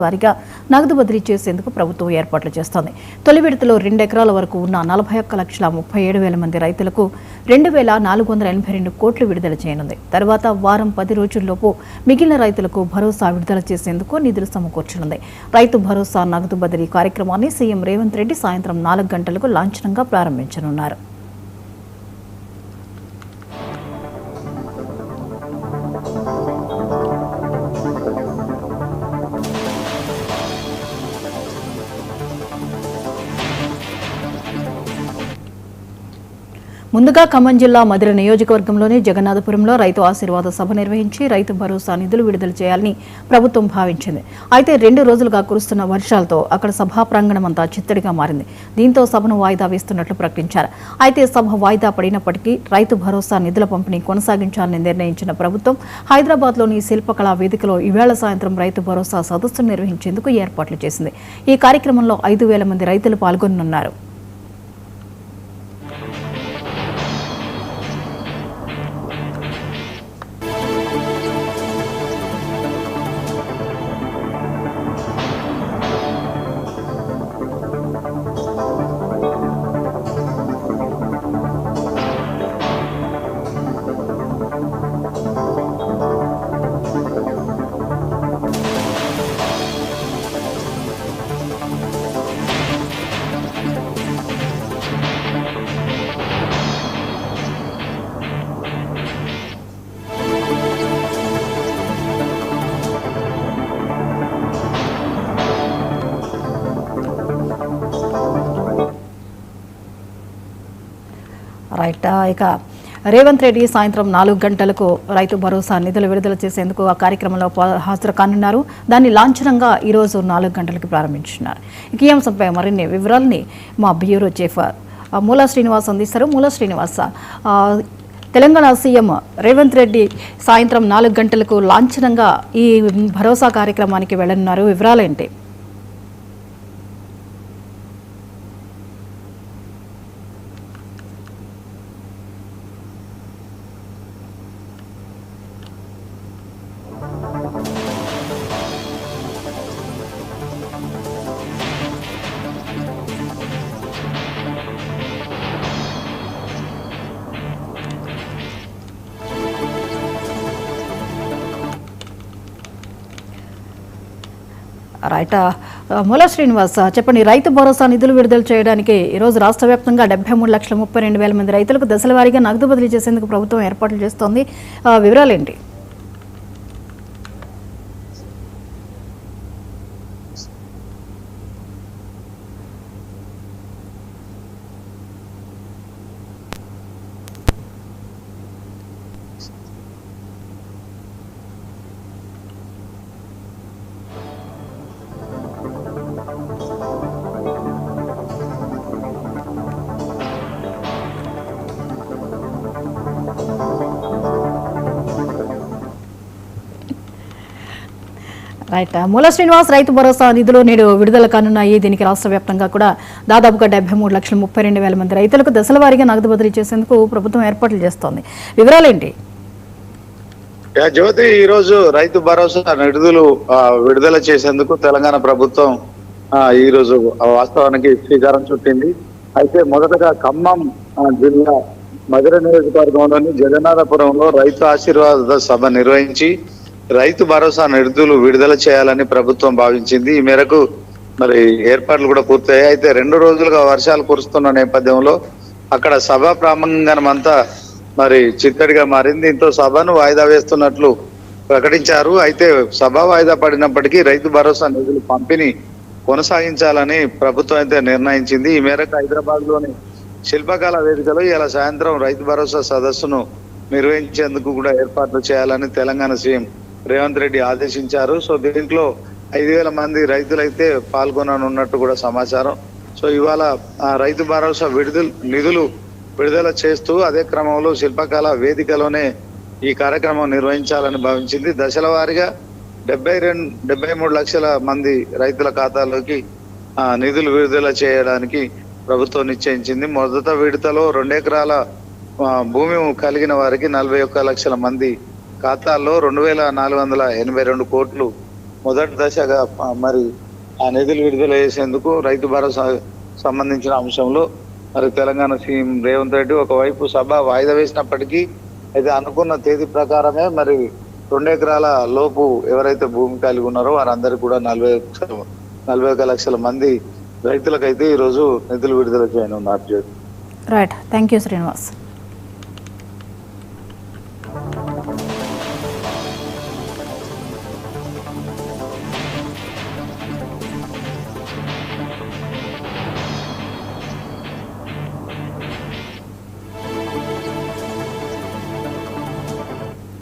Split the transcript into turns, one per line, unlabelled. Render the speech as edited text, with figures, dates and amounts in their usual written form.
వారిగా నగదు బదిలీ చేసేందుకు ప్రభుత్వం ఏర్పాట్లు చేస్తోంది. తొలి విడతలో 2 ఎకరాల వరకు ఉన్న 41,37,000 మంది రైతులకు 2,482 కోట్లు విడుదల చేయనుంది. తర్వాత వారం 10 రోజుల్లోపు మిగిలిన రైతులకు భరోసా విడుదల చేసేందుకు నిధులు సమకూర్చనుంది. రైతు భరోసా నగదు బదిలీ కార్యక్రమాన్ని సీఎం రేవంత్ రెడ్డి సాయంత్రం 4 గంటలకు లాంఛనంగా ప్రారంభించనున్నారు. ముందుగా ఖమ్మం జిల్లా మధిర నియోజకవర్గంలోని జగన్నాథపురంలో రైతు ఆశీర్వాద సభ నిర్వహించి రైతు భరోసా నిధులు విడుదల చేయాలని ప్రభుత్వం భావించింది. అయితే 2 రోజులుగా కురుస్తున్న వర్షాలతో అక్కడ సభా ప్రాంగణమంతా చిత్తడిగా మారింది. దీంతో సభను వాయిదా వేస్తున్నట్లు ప్రకటించారు. అయితే సభ వాయిదా పడినప్పటికీ రైతు భరోసా నిధుల పంపిణీ కొనసాగించాలని నిర్ణయించిన ప్రభుత్వం హైదరాబాద్లోని శిల్పకళా వేదికలో ఈవేళ సాయంత్రం రైతు భరోసా సదస్సును నిర్వహించేందుకు ఏర్పాట్లు చేసింది. ఈ కార్యక్రమంలో 5,000 మంది రైతులు పాల్గొనున్నారు. ఇక రేవంత్ రెడ్డి సాయంత్రం 4 గంటలకు రైతు భరోసా నిధులు విడుదల చేసేందుకు ఆ కార్యక్రమంలో హాజరు కానున్నారు. దాన్ని లాంఛనంగా ఈరోజు 4 గంటలకు ప్రారంభించున్నారు. ఈ అంశంపై మరిన్ని వివరాలని మా బ్యూరో చీఫ్ మూలా శ్రీనివాస్ అందిస్తారు. మూలా శ్రీనివాస్, తెలంగాణ సీఎం రేవంత్ రెడ్డి సాయంత్రం 4 గంటలకు లాంఛనంగా ఈ భరోసా కార్యక్రమానికి వెళ్లనున్నారు. వివరాలేంటి? మూలా శ్రీనివాస్, చెప్పండి. రైతు భరోసా నిధులు విడుదల చేయడానికి ఈరోజు రాష్ట్ర వ్యాప్తంగా 73,32,000 మంది రైతులకు దశల వారీగా నగదు బదిలీ చేసేందుకు ప్రభుత్వం ఏర్పాట్లు చేస్తోంది. వివరాలేంటి? మూల శ్రీనివాస్, రైతు భరోసా నిధులు నేడు విడుదల కానున్నాయి. దీనికి రాష్ట్ర వ్యాప్తంగా కూడా దాదాపుగా 73,32,000 మంది రైతులకు దశల వారీగా నగదు బదిలీ చేసేందుకు ప్రభుత్వం ఏర్పాట్లు చేస్తోంది. వివరాలేంటి?
జ్యోతి, ఈ రోజు రైతు భరోసా నిధులు విడుదల చేసేందుకు తెలంగాణ ప్రభుత్వం ఈ రోజు వాస్తవానికి శ్రీకారం చుట్టింది. అయితే మొదటగా ఖమ్మం జిల్లా మధిర నియోజకవర్గంలోని జగన్నాథపురంలో రైతు ఆశీర్వాద సభ నిర్వహించి రైతు భరోసా నిధులు విడుదల చేయాలని ప్రభుత్వం భావించింది. ఈ మేరకు మరి ఏర్పాట్లు కూడా పూర్తయ్యాయి. అయితే 2 రోజులుగా వర్షాలు కురుస్తున్న నేపథ్యంలో అక్కడ సభా ప్రాంగణం అంతా మరి చిత్తడిగా మారింది. దీంతో సభను వాయిదా వేస్తున్నట్లు ప్రకటించారు. అయితే సభ వాయిదా పడినప్పటికీ రైతు భరోసా నిధులు పంపిణీ కొనసాగించాలని ప్రభుత్వం అయితే నిర్ణయించింది. ఈ మేరకు హైదరాబాద్ లోని శిల్పకళా వేదికలో ఇలా సాయంత్రం రైతు భరోసా సదస్సును నిర్వహించేందుకు కూడా ఏర్పాట్లు చేయాలని తెలంగాణ సీఎం రేవంత్ రెడ్డి ఆదేశించారు. సో దీంట్లో 5,000 మంది రైతులైతే పాల్గొననున్నట్టు కూడా సమాచారం. సో ఇవాళ రైతు భరోసా నిధులు విడుదల చేస్తూ అదే క్రమంలో శిల్పకళా వేదికలోనే ఈ కార్యక్రమం నిర్వహించాలని భావించింది. దశల వారీగా 73 లక్షల మంది రైతుల ఖాతాలోకి నిధులు విడుదల చేయడానికి ప్రభుత్వం నిశ్చయించింది. మొదట విడతలో 2 ఎకరాల భూమి కలిగిన వారికి 41 లక్షల మంది ఖాతాల్లో 2,482 కోట్లు మొదటి దశగా మరి ఆ నిధులు విడుదల చేసేందుకు రైతు భరోసా సంబంధించిన అంశంలో మరి తెలంగాణ సీఎం రేవంత్ రెడ్డి ఒకవైపు సభ వాయిదా వేసినప్పటికీ అయితే అనుకున్న తేదీ ప్రకారమే మరి 2 ఎకరాల లోపు ఎవరైతే భూమి కలిగి ఉన్నారో వారందరికీ కూడా 41 లక్షల మంది రైతులకైతే ఈరోజు నిధులు విడుదల చేయనున్నారు.
Right, thank you Srinivas.